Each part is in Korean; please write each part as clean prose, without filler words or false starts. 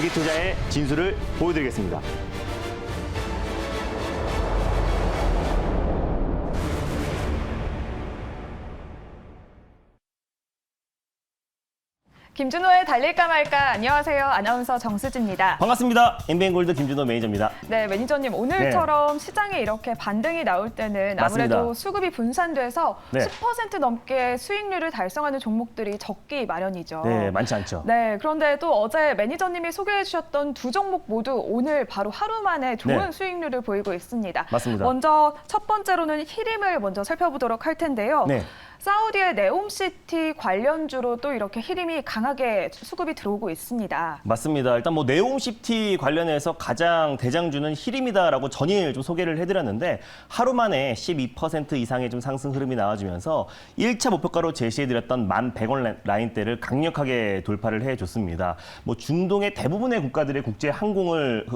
경기투자의 진수를 보여드리겠습니다. 김준호의 달릴까 말까. 안녕하세요. 아나운서 정수지입니다. 반갑습니다. 엠비엔골드 김준호 매니저입니다. 네, 매니저님. 오늘처럼 시장에 이렇게 반등이 나올 때는 맞습니다. 아무래도 수급이 분산돼서 네. 10% 넘게 수익률을 달성하는 종목들이 적기 마련이죠. 네, 많지 않죠. 네, 그런데 또 어제 매니저님이 소개해 주셨던 두 종목 모두 오늘 바로 하루 만에 좋은 네. 수익률을 보이고 있습니다. 맞습니다. 먼저 첫 번째로는 히림을 먼저 살펴보도록 할 텐데요. 네. 사우디의 네옴시티 관련주로 또 이렇게 히림이 강하게 수급이 들어오고 있습니다. 맞습니다. 일단 뭐 네옴시티 관련해서 가장 대장주는 히림이다라고 전일 좀 소개를 해드렸는데 하루 만에 12% 이상의 좀 상승 흐름이 나와주면서 1차 목표가로 제시해드렸던 1,100원 라인대를 강력하게 돌파를 해줬습니다. 뭐 중동의 대부분의 국가들의 국제 항공을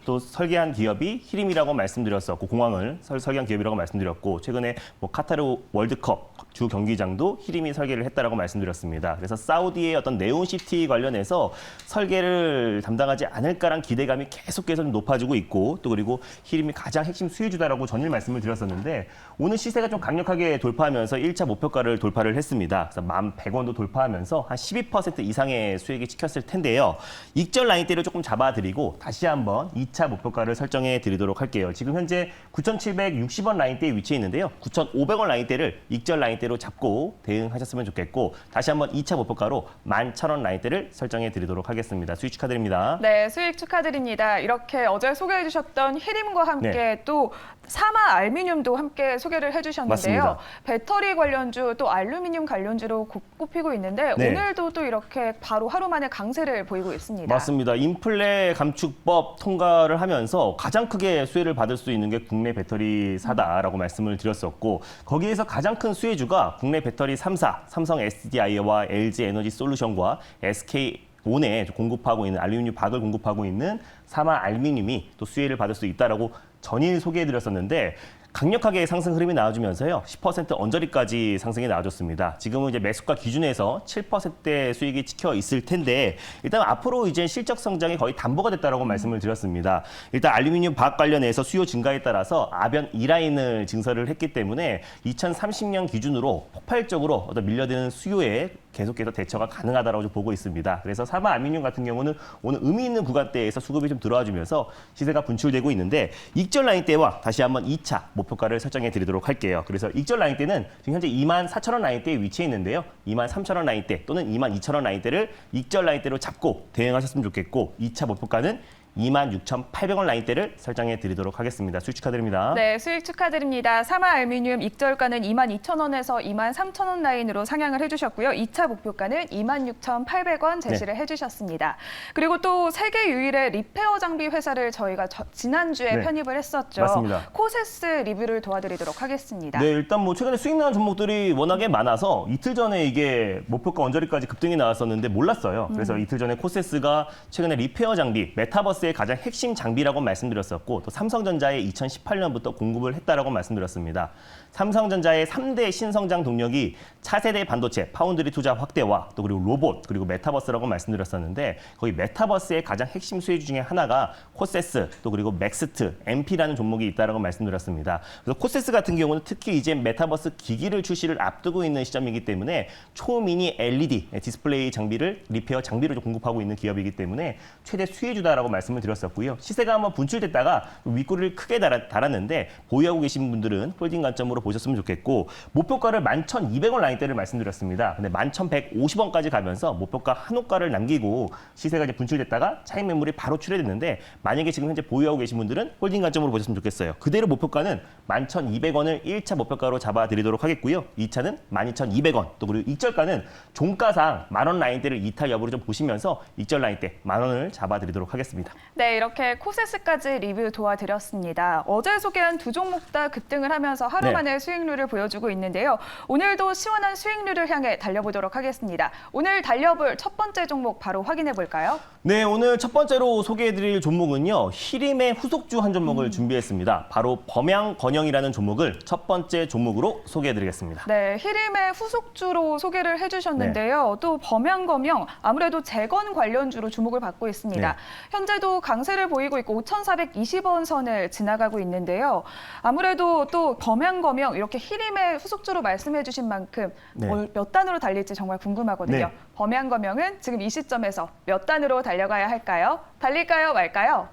또 설계한 기업이 히림이라고 말씀드렸었고 공항을 설계한 기업이라고 말씀드렸고 최근에 뭐 카타르 월드컵 주 경기장도 히림이 설계를 했다라고 말씀드렸습니다. 그래서 사우디의 어떤 네온시티 관련해서 설계를 담당하지 않을까란 기대감이 계속해서 좀 높아지고 있고 또 그리고 히림이 가장 핵심 수혜주다라고 전일 말씀을 드렸었는데 오늘 시세가 좀 강력하게 돌파하면서 1차 목표가를 돌파를 했습니다. 그래서 1,100원도 돌파하면서 한 12% 이상의 수익이 찍혔을 텐데요. 익절 라인대를 조금 잡아드리고 다시 한번 2차 목표가를 설정해 드리도록 할게요. 지금 현재 9,760원 라인대에 위치해 있는데요. 9,500원 라인대를 익절 라인대로 잡고 대응하셨으면 좋겠고 다시 한번 2차 목표가로 11,000원 라인대를 설정해 드리도록 하겠습니다. 수익 축하드립니다. 네, 수익 축하드립니다. 이렇게 어제 소개해 주셨던 히림과 함께 네. 또 사마 알루미늄도 함께 소개를 해주셨는데요. 맞습니다. 배터리 관련주 또 알루미늄 관련주로 꼽히고 있는데 네. 오늘도 또 이렇게 바로 하루 만에 강세를 보이고 있습니다. 맞습니다. 인플레 감축법 통과를 하면서 가장 크게 수혜를 받을 수 있는 게 국내 배터리사다라고 말씀을 드렸었고 거기에서 가장 큰 수혜주가 국내 배터리 3사, 삼성 SDI와 LG 에너지 솔루션과 SK 온에 공급하고 있는 알루미늄 박을 공급하고 있는 사마 알루미늄이 또 수혜를 받을 수 있다라고 전일 소개해드렸었는데 강력하게 상승 흐름이 나와주면서요. 10% 언저리까지 상승이 나와줬습니다. 지금은 이제 매수가 기준에서 7%대 수익이 찍혀 있을 텐데 일단 앞으로 이제 실적 성장이 거의 담보가 됐다라고 말씀을 드렸습니다. 일단 알루미늄 박 관련해서 수요 증가에 따라서 아변 2라인을 증설을 했기 때문에 2030년 기준으로 폭발적으로 어떤 밀려드는 수요에 계속해서 대처가 가능하다고 보고 있습니다. 그래서 사마 알루미늄 같은 경우는 오늘 의미 있는 구간대에서 수급이 좀 들어와주면서 시세가 분출되고 있는데 익절 라인대와 다시 한번 2차 목표가를 설정해 드리도록 할게요. 그래서 익절 라인대는 지금 현재 24,000원 라인대에 위치해 있는데요. 23,000원 라인대 또는 22,000원 라인대를 익절 라인대로 잡고 대응하셨으면 좋겠고 2차 목표가는 26,800원 라인대를 설정해 드리도록 하겠습니다. 수익 축하드립니다. 네, 수익 축하드립니다. 사마 알루미늄 익절가는 22,000원에서 23,000원 라인으로 상향을 해주셨고요. 2차 목표가는 26,800원 제시를 해주셨습니다. 그리고 또 세계 유일의 리페어 장비 회사를 저희가 지난주에 네, 편입을 했었죠. 맞습니다. 코세스 리뷰를 도와드리도록 하겠습니다. 네, 일단 뭐 최근에 수익 나는 종목들이 워낙에 많아서 이틀 전에 이게 목표가 언저리까지 급등이 나왔었는데 몰랐어요. 그래서 이틀 전에 코세스가 최근에 리페어 장비, 메타버스의 가장 핵심 장비라고 말씀드렸었고 또 삼성전자에 2018년부터 공급을 했다라고 말씀드렸습니다. 삼성전자의 3대 신성장 동력이 차세대 반도체, 파운드리 투자 확대와 또 그리고 로봇, 그리고 메타버스라고 말씀드렸었는데 거기 메타버스의 가장 핵심 수혜주 중에 하나가 코세스, 또 그리고 맥스트, MP라는 종목이 있다라고 말씀드렸습니다. 그래서 코세스 같은 경우는 특히 이제 메타버스 기기를 출시를 앞두고 있는 시점이기 때문에 초미니 LED 디스플레이 장비를 리페어 장비로 공급하고 있는 기업이기 때문에 최대 수혜주다라고 말씀을 드렸었고요. 시세가 한번 분출됐다가 윗꼬리를 크게 달았는데 보유하고 계신 분들은 홀딩 관점으로 보셨으면 좋겠고 목표가를 11,200원 라인대를 말씀드렸습니다. 근데 11,150원까지 가면서 목표가 한 호가를 남기고 시세가 이제 분출됐다가 차익 매물이 바로 출회됐는데 만약에 지금 현재 보유하고 계신 분들은 홀딩 관점으로 보셨으면 좋겠어요. 그대로 목표가는 11,200원을 1차 목표가로 잡아드리도록 하겠고요. 2차는 12,200원 또 그리고 익절가는 종가상 10,000원 라인대를 이탈 여부를 좀 보시면서 익절 라인대 10,000원을 잡아드리도록 하겠습니다. 네, 이렇게 코세스까지 리뷰 도와드렸습니다. 어제 소개한 두 종목 다 급등을 하면서 하루 네. 만에 수익률을 보여주고 있는데요. 오늘도 시원한 수익률을 향해 달려보도록 하겠습니다. 오늘 달려볼 첫 번째 종목 바로 확인해 볼까요? 네, 오늘 첫 번째로 소개해드릴 종목은요. 히림의 후속주 한 종목을 준비했습니다. 바로 범양건영이라는 종목을 첫 번째 종목으로 소개해드리겠습니다. 네, 히림의 후속주로 소개를 해주셨는데요. 또 범양검영 아무래도 재건 관련주로 주목을 받고 있습니다. 네. 현재도 강세를 보이고 있고 5,420원 선을 지나가고 있는데요. 아무래도 또 범양검영 이렇게 히림의 후속주로 말씀해주신 만큼 네. 몇 단으로 달릴지 정말 궁금하거든요. 네. 범양검영은 지금 이 시점에서 몇 단으로 달려가야 할까요? 달릴까요, 말까요?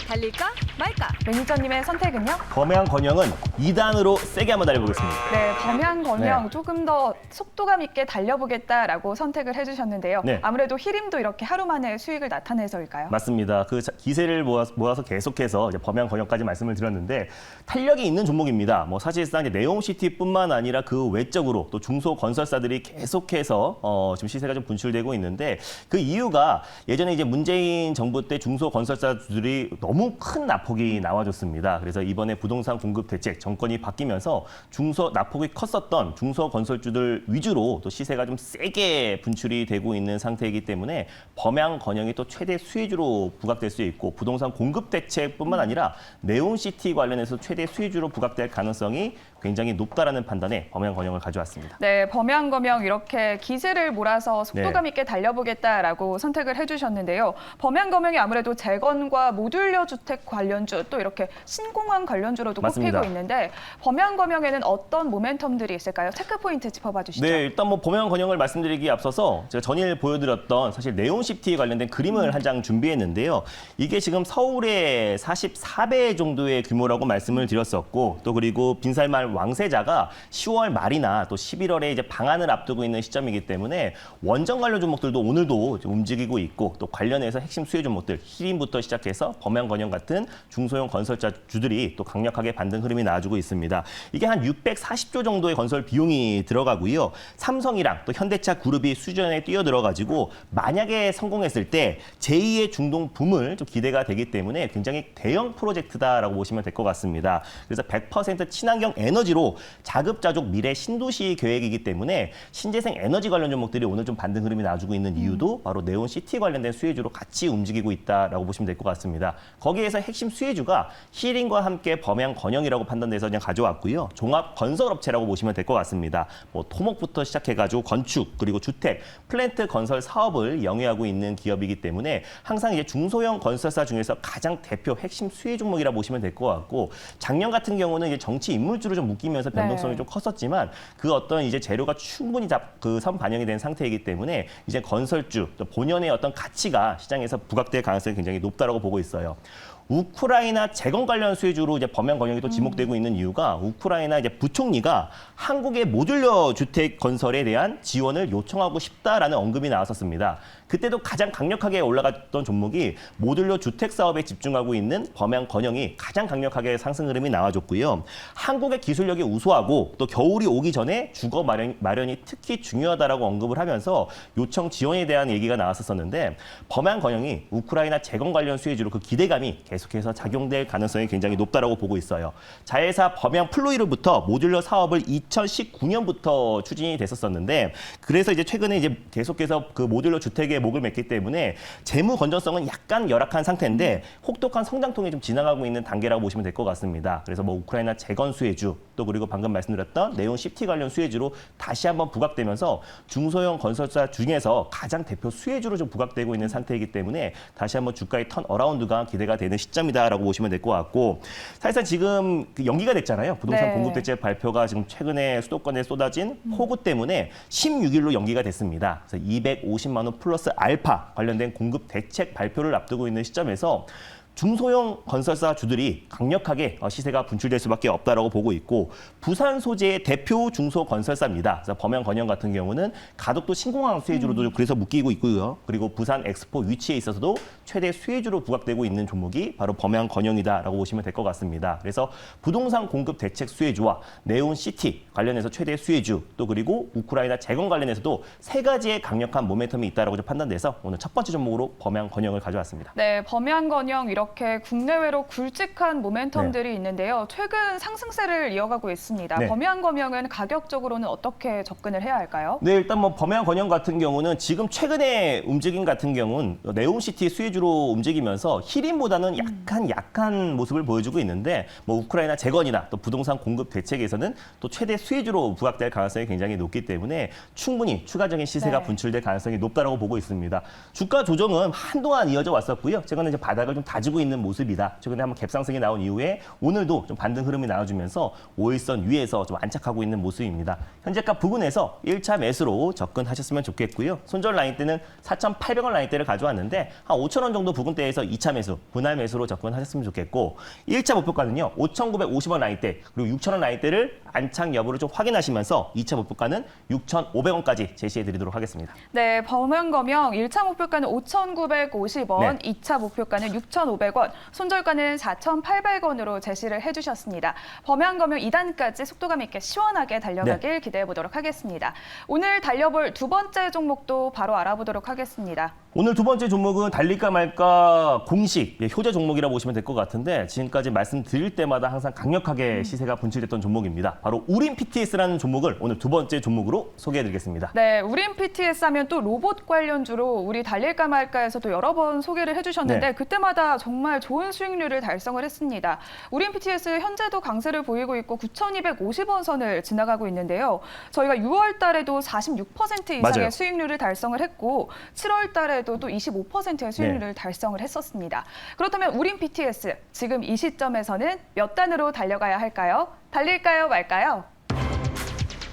달릴까 말까? 매니저님의 선택은요? 범양건영은 2단으로 세게 한번 달려보겠습니다. 네, 범양건영 네. 조금 더 속도감 있게 달려보겠다라고 선택을 해주셨는데요. 네. 아무래도 히림도 이렇게 하루 만에 수익을 나타내서일까요? 맞습니다. 그 기세를 모아서 계속해서 이제 범양건영까지 말씀을 드렸는데 탄력이 있는 종목입니다. 뭐 사실상 이제 네옴시티뿐만 아니라 그 외적으로 또 중소건설사들이 계속해서 지금 시세가 좀 분출되고 있는데 그 이유가 예전에 이제 문재인 정부 때 중소건설사들이 너무 큰 낙폭이 나와줬습니다. 그래서 이번에 부동산 공급 대책 정권이 바뀌면서 낙폭이 컸었던 중소건설주들 위주로 또 시세가 좀 세게 분출이 되고 있는 상태이기 때문에 범양건영이 또 최대 수혜주로 부각될 수 있고 부동산 공급 대책뿐만 아니라 네옴시티 관련해서 최대 수혜주로 부각될 가능성이 굉장히 높다라는 판단에 범양건영을 가져왔습니다. 네, 범양검영 이렇게 기세를 몰아서 속도감 있게 달려보겠다라고 선택을 해주셨는데요. 범양검영이 아무래도 재건과 모듈러 주택 관련주 또 이렇게 신공항 관련주로도 맞습니다. 꼽히고 있는데 범양검영에는 어떤 모멘텀들이 있을까요? 체크포인트 짚어봐 주시죠. 네, 일단 뭐 범양건영을 말씀드리기에 앞서서 제가 전일 보여드렸던 사실 네온시티에 관련된 그림을 한 장 준비했는데요. 이게 지금 서울의 44배 정도의 규모라고 말씀을 드렸었고 또 그리고 빈살말 왕세자가 10월 말이나 또 11월에 이제 방한을 앞두고 있는 시점이기 때문에 원전 관련 종목들도 오늘도 움직이고 있고 또 관련해서 핵심 수혜 종목들 히림부터 시작해서 범양건영 같은 중소형 건설자주들이 또 강력하게 반등 흐름이 나와주고 있습니다. 이게 한 640조 정도의 건설 비용이 들어가고요. 삼성이랑 또 현대차 그룹이 수전에 뛰어들어가지고 만약에 성공했을 때 제2의 중동 붐을 좀 기대가 되기 때문에 굉장히 대형 프로젝트다라고 보시면 될 것 같습니다. 그래서 100% 친환경 에너지로 자급자족 미래 신도시 계획이기 때문에 신재생 에너지 관련 종목들이 오늘 좀 반등 흐름이 나와주고 있는 이유도 바로 네온시티 관련된 수혜주로 같이 움직이고 있다라고 보시면 될 것 같습니다. 거기에서 핵심 수혜주가 히림과 함께 범양건영이라고 판단돼서 그냥 가져왔고요. 종합건설업체라고 보시면 될 것 같습니다. 뭐 토목부터 시작해가지고 건축 그리고 주택, 플랜트 건설 사업을 영위하고 있는 기업이기 때문에 항상 이제 중소형 건설사 중에서 가장 대표 핵심 수혜 종목이라 보시면 될 것 같고 작년 같은 경우는 이제 정치 인물주로 좀 묶이면서 변동성이 네. 좀 컸었지만 그 어떤 이제 재료가 충분히 선 반영이 된 상태이기 때문에 이제 건설주 또 본연의 어떤 가치가 시장에서 부각될 가능성이 굉장히 높다라고 보고 있어요. 우크라이나 재건 관련 수혜주로 이제 범양건영이 또 지목되고 있는 이유가 우크라이나 이제 부총리가 한국의 모듈러 주택 건설에 대한 지원을 요청하고 싶다라는 언급이 나왔었습니다. 그때도 가장 강력하게 올라갔던 종목이 모듈러 주택 사업에 집중하고 있는 범양건영이 가장 강력하게 상승 흐름이 나와줬고요. 한국의 기술력이 우수하고 또 겨울이 오기 전에 주거 마련이 특히 중요하다라고 언급을 하면서 요청 지원에 대한 얘기가 나왔었는데 범양건영이 우크라이나 재건 관련 수혜주로 그 기대감이 계속해서 작용될 가능성이 굉장히 높다라고 보고 있어요. 자회사 범양 플루이로부터 모듈러 사업을 2019년부터 추진이 됐었는데 그래서 이제 최근에 이제 계속해서 그 모듈러 주택에 목을 맸기 때문에 재무 건전성은 약간 열악한 상태인데 혹독한 성장통이 좀 지나가고 있는 단계라고 보시면 될 것 같습니다. 그래서 뭐 우크라이나 재건 수혜주 또 그리고 방금 말씀드렸던 네온시티 관련 수혜주로 다시 한번 부각되면서 중소형 건설사 중에서 가장 대표 수혜주로 좀 부각되고 있는 상태이기 때문에 다시 한번 주가의 턴 어라운드가 기대가 되는 시점이다라고 보시면 될 것 같고 사실상 지금 그 연기가 됐잖아요. 부동산 네. 공급 대책 발표가 지금 최근에 수도권에 쏟아진 폭우 때문에 16일로 연기가 됐습니다. 그래서 250만 원 플러스 알파 관련된 공급 대책 발표를 앞두고 있는 시점에서 중소형 건설사 주들이 강력하게 시세가 분출될 수밖에 없다라고 보고 있고 부산 소재의 대표 중소건설사입니다. 그래서 범양건영 같은 경우는 가덕도 신공항 수혜주로도 그래서 묶이고 있고요. 그리고 부산 엑스포 위치에 있어서도 최대 수혜주로 부각되고 있는 종목이 바로 범양건영이다라고 보시면 될 것 같습니다. 그래서 부동산 공급 대책 수혜주와 네온시티 관련해서 최대 수혜주 또 그리고 우크라이나 재건 관련해서도 세 가지의 강력한 모멘텀이 있다라고 판단돼서 오늘 첫 번째 종목으로 범양건영을 가져왔습니다. 네, 범양건영 이렇게 국내외로 굵직한 모멘텀들이 있는데요. 최근 상승세를 이어가고 있습니다. 네. 범양건영은 가격적으로는 어떻게 접근을 해야 할까요? 네, 일단 뭐 범양건영 같은 경우는 지금 최근에 움직임 같은 경우는 네온시티 수혜주로 움직이면서 히림보다는 약한 모습을 보여주고 있는데 뭐 우크라이나 재건이나 또 부동산 공급 대책에서는 또 최대 수혜주로 부각될 가능성이 굉장히 높기 때문에 충분히 추가적인 시세가 네. 분출될 가능성이 높다라고 보고 있습니다. 주가 조정은 한동안 이어져 왔었고요. 최근에 이제 바닥을 좀 다지고 있는 모습이다. 최근에 한번 갭상승이 나온 이후에 오늘도 좀 반등 흐름이 나와주면서 5일선 위에서 좀 안착하고 있는 모습입니다. 현재가 부근에서 1차 매수로 접근하셨으면 좋겠고요. 손절 라인대는 4,800원 라인대를 가져왔는데 한 5,000원 정도 부근대에서 2차 매수, 분할 매수로 접근하셨으면 좋겠고 1차 목표가는요. 5,950원 라인대 그리고 6,000원 라인대를 안착 여부를 좀 확인하시면서 2차 목표가는 6,500원까지 제시해드리도록 하겠습니다. 네, 범양건영 1차 목표가는 5,950원, 네. 2차 목표가는 6,500원, 손절가는 4,800원으로 제시를 해주셨습니다. 범양건영 2단까지 속도감 있게 시원하게 달려가길 기대해 보도록 하겠습니다. 오늘 달려볼 두 번째 종목도 바로 알아보도록 하겠습니다. 오늘 두 번째 종목은 달릴까 말까 공식 효자 종목이라고 보시면 될 것 같은데 지금까지 말씀드릴 때마다 항상 강력하게 시세가 분출됐던 종목입니다. 바로 우림 PTS라는 종목을 오늘 두 번째 종목으로 소개해드리겠습니다. 네, 우림 PTS 하면 또 로봇 관련주로 우리 달릴까 말까에서도 여러 번 소개를 해주셨는데 네. 그때마다 정말 좋은 수익률을 달성을 했습니다. 우림 PTS 현재도 강세를 보이고 있고 9,250원 선을 지나가고 있는데요. 저희가 6월 달에도 46% 이상의 맞아요. 수익률을 달성을 했고 7월 달에도 또 25%의 수익률을 달성을 했었습니다. 그렇다면 우림 PTS 지금 이 시점에서는 몇 단으로 달려가야 할까요? 달릴까요, 말까요?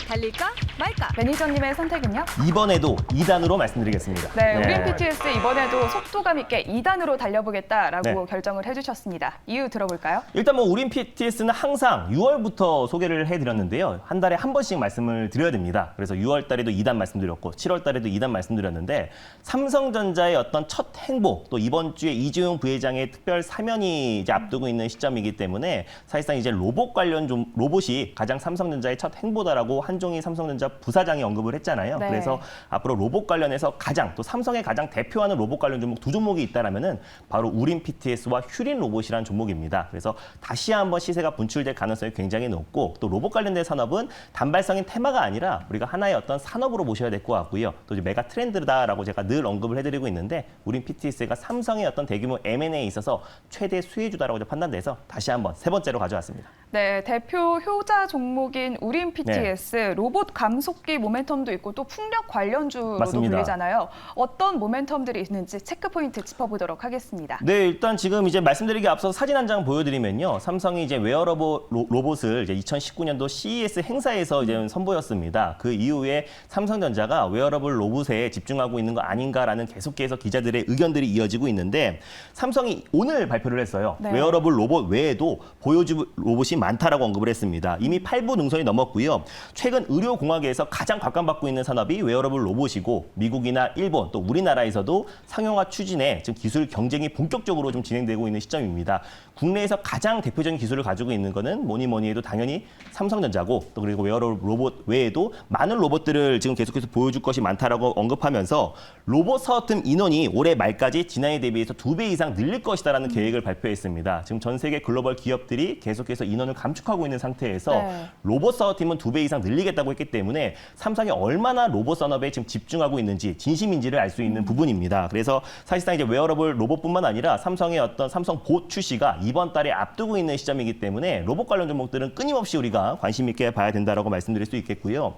달릴까 말까. 매니저님의 선택은요? 이번에도 2단으로 말씀드리겠습니다. 네, 우림 PTS 이번에도 속도감 있게 2단으로 달려보겠다라고 네. 결정을 해주셨습니다. 이유 들어볼까요? 일단 뭐 우림 PTS는 항상 6월부터 소개를 해드렸는데요. 한 달에 한 번씩 말씀을 드려야 됩니다. 그래서 6월 달에도 2단 말씀드렸고 7월 달에도 2단 말씀드렸는데 삼성전자의 어떤 첫 행보 또 이번 주에 이재용 부회장의 특별 사면이 이제 앞두고 있는 시점이기 때문에 사실상 이제 로봇 관련 로봇이 가장 삼성전자의 첫 행보다라고 한종희 삼성전자 부사장이 언급을 했잖아요. 네. 그래서 앞으로 로봇 관련해서 가장 또 삼성의 가장 대표하는 로봇 관련 종목 두 종목이 있다라면은 바로 우림 PTS와 휴린 로봇이라는 종목입니다. 그래서 다시 한번 시세가 분출될 가능성이 굉장히 높고 또 로봇 관련된 산업은 단발성인 테마가 아니라 우리가 하나의 어떤 산업으로 보셔야 될 것 같고요. 또 이제 메가 트렌드다라고 제가 늘 언급을 해드리고 있는데 우림 PTS가 삼성의 어떤 대규모 M&A에 있어서 최대 수혜주다라고 판단돼서 다시 한번 세 번째로 가져왔습니다. 네, 대표 효자 종목인 우림 PTS 로봇 감속기 모멘텀도 있고 또 풍력 관련주로도 맞습니다. 불리잖아요. 어떤 모멘텀들이 있는지 체크 포인트 짚어보도록 하겠습니다. 네, 일단 지금 이제 말씀드리기 앞서 사진 한 장 보여드리면요. 삼성이 이제 웨어러블 로봇을 이제 2019년도 CES 행사에서 이제 선보였습니다. 그 이후에 삼성전자가 웨어러블 로봇에 집중하고 있는 거 아닌가라는 계속해서 기자들의 의견들이 이어지고 있는데 삼성이 오늘 발표를 했어요. 네. 웨어러블 로봇 외에도 보여줄 로봇이 많다라고 언급을 했습니다. 이미 8부 능선이 넘었고요. 최근 의료공학에서 가장 각광받고 있는 산업이 웨어러블 로봇이고 미국이나 일본 또 우리나라에서도 상용화 추진에 지금 기술 경쟁이 본격적으로 좀 진행되고 있는 시점입니다. 국내에서 가장 대표적인 기술을 가지고 있는 거는 뭐니 해도 당연히 삼성전자고 또 그리고 웨어러블 로봇 외에도 많은 로봇들을 지금 계속해서 보여줄 것이 많다라고 언급하면서 로봇 사업팀 인원이 올해 말까지 지난해 대비해서 2배 이상 늘릴 것이다라는 계획을 발표했습니다. 지금 전 세계 글로벌 기업들이 계속해서 인원을 감축하고 있는 상태에서 네. 로봇 사업팀은 2배 이상 늘리겠다고 했기 때문에 삼성이 얼마나 로봇 산업에 지금 집중하고 있는지 진심인지를 알 수 있는 부분입니다. 그래서 사실상 이제 웨어러블 로봇뿐만 아니라 삼성의 어떤 삼성 봇 출시가 이번 달에 앞두고 있는 시점이기 때문에 로봇 관련 종목들은 끊임없이 우리가 관심 있게 봐야 된다라고 말씀드릴 수 있겠고요.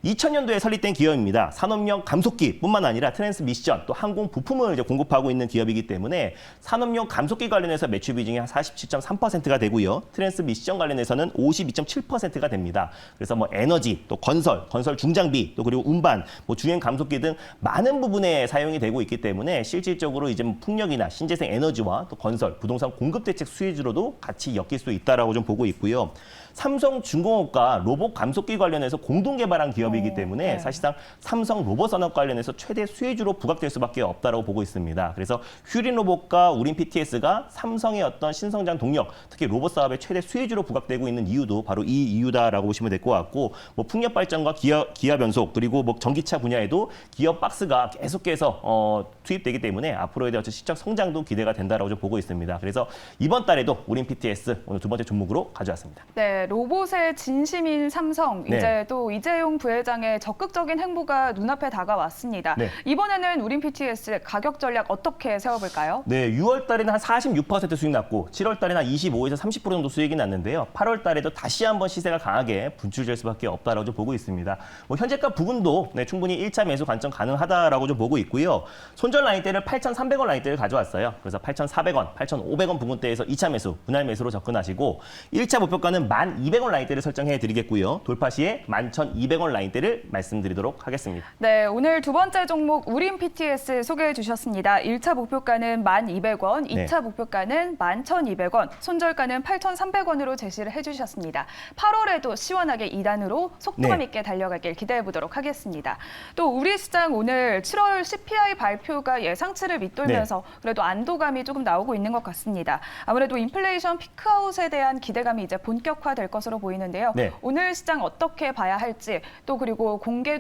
2000년도에 설립된 기업입니다. 산업용 감속기뿐만 아니라 트랜스미션 또 항공 부품을 이제 공급하고 있는 기업이기 때문에 산업용 감속기 관련해서 매출 비중이 한 47.3%가 되고요. 트랜스미션 관련해서는 52.7%가 됩니다. 그래서 뭐 에너지, 또 건설 중장비, 또 그리고 운반, 뭐 주행 감속기 등 많은 부분에 사용이 되고 있기 때문에 실질적으로 이제 뭐 풍력이나 신재생 에너지와 또 건설, 부동산 공급 대책 수혜주로도 같이 엮일 수 있다라고 좀 보고 있고요. 삼성중공업과 로봇 감속기 관련해서 공동 개발한 기업이기 때문에 네. 사실상 삼성 로봇 산업 관련해서 최대 수혜주로 부각될 수밖에 없다라고 보고 있습니다. 그래서 휴린 로봇과 우린 PTS가 삼성의 어떤 신성장 동력, 특히 로봇 사업의 최대 수혜주로 부각되고 있는 이유도 바로 이 이유다라고 보시면 될 것 같고, 뭐 풍력 발전과 기아 변속 그리고 뭐 전기차 분야에도 기업 박스가 계속해서 투입되기 때문에 앞으로에 대한 시장 성장도 기대가 된다라고 좀 보고 있습니다. 그래서 이번 달에도 우린 PTS 오늘 두 번째 종목으로 가져왔습니다. 네, 로봇의 진심인 삼성, 네. 이제 또 이재용 부회장의 적극적인 행보가 눈앞에 다가왔습니다. 네. 이번에는 우린 PTS 가격 전략 어떻게 세워볼까요? 네, 6월 달에는 한 46% 수익 났고 7월 달에는 한 25에서 30% 정도 수익이 났는데요. 8월 달에도 다시 한번 시세가 강하게 분출될 수밖에 없다라고 좀 보고 있습니다. 뭐 현재가 부분도 충분히 1차 매수 관점 가능하다라고 좀 보고 있고요. 손절 라인대를 8,300원 라인대를 가져왔어요. 그래서 8,400원, 8,500원 부분대에서 2차 매수, 분할 매수로 접근하시고 1차 목표가는 1,200원 라인대를 설정해 드리겠고요. 돌파 시에 11,200원 라인대를 말씀드리도록 하겠습니다. 네, 오늘 두 번째 종목 우린 PTS 소개해 주셨습니다. 1차 목표가는 1,200원, 2차 목표가는 11,200원, 손절가는 8,300원으로 제시를 해주셨습니다. 8월에도 시원하게 2단으로 속도감 있게 달려가길 기대해 보도록 하겠습니다. 또 우리 시장 오늘 7월 CPI 발표가 예상치를 밑돌면서 그래도 안도감이 조금 나오고 있는 것 같습니다. 아무래도 인플레이션 피크아웃에 대한 기대감이 이제 본격화될 것으로 보이는데요. 네. 오늘 시장 어떻게 봐야 할지 또 그리고 공개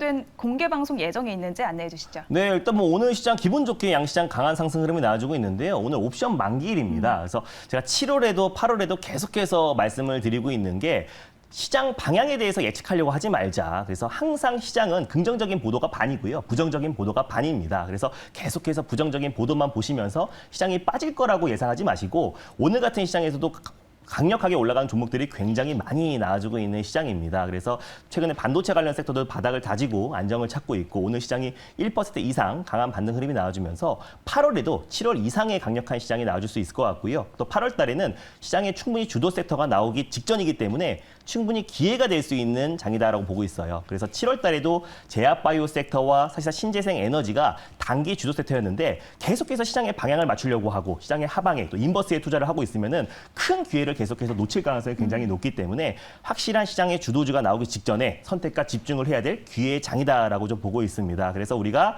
방송 예정이 있는지 안내해 주시죠. 네, 일단 뭐 오늘 시장 기분 좋게 양시장 강한 상승 흐름이 나와주고 있는데요. 오늘 옵션 만기일입니다. 그래서 제가 7월에도 8월에도 계속해서 말씀을 드리고 있는 게 시장 방향에 대해서 예측하려고 하지 말자. 그래서 항상 시장은 긍정적인 보도가 반이고요. 부정적인 보도가 반입니다. 그래서 계속해서 부정적인 보도만 보시면서 시장이 빠질 거라고 예상하지 마시고 오늘 같은 시장에서도 강력하게 올라가는 종목들이 굉장히 많이 나와주고 있는 시장입니다. 그래서 최근에 반도체 관련 섹터도 바닥을 다지고 안정을 찾고 있고 오늘 시장이 1% 이상 강한 반등 흐름이 나와주면서 8월에도 7월 이상의 강력한 시장이 나와줄 수 있을 것 같고요. 또 8월 달에는 시장에 충분히 주도 섹터가 나오기 직전이기 때문에 충분히 기회가 될 수 있는 장이다라고 보고 있어요. 그래서 7월 달에도 제약바이오 섹터와 사실상 신재생 에너지가 단기 주도 섹터였는데 계속해서 시장의 방향을 맞추려고 하고 시장의 하방에 또 인버스에 투자를 하고 있으면은 큰 기회를 계속해서 놓칠 가능성이 굉장히 높기 때문에 확실한 시장의 주도주가 나오기 직전에 선택과 집중을 해야 될 기회의 장이다라고 좀 보고 있습니다. 그래서 우리가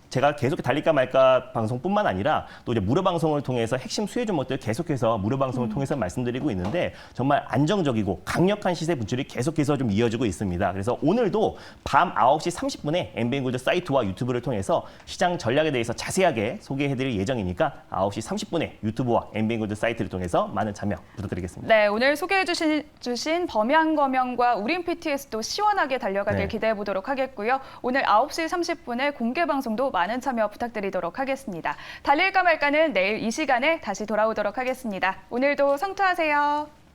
제가 계속 달릴까 말까 방송뿐만 아니라 또 이제 무료 방송을 통해서 핵심 수혜 종목들 계속해서 무료 방송을 통해서 말씀드리고 있는데 정말 안정적이고 강력한 시세 분출이 계속해서 좀 이어지고 있습니다. 그래서 오늘도 밤 9시 30분에 엠비엔골드 사이트와 유튜브를 통해서 시장 전략에 대해서 자세하게 소개해드릴 예정이니까 9시 30분에 유튜브와 엠비엔골드 사이트를 통해서 많은 참여 부탁드리겠습니다. 네, 오늘 소개해 주신 범양검영과 우린 PTS도 시원하게 달려가길 네. 기대해 보도록 하겠고요. 오늘 9시 30분에 공개 방송도 많은 참여 부탁드리도록 하겠습니다. 달릴까 말까는 내일 이 시간에 다시 돌아오도록 하겠습니다. 오늘도 성투하세요.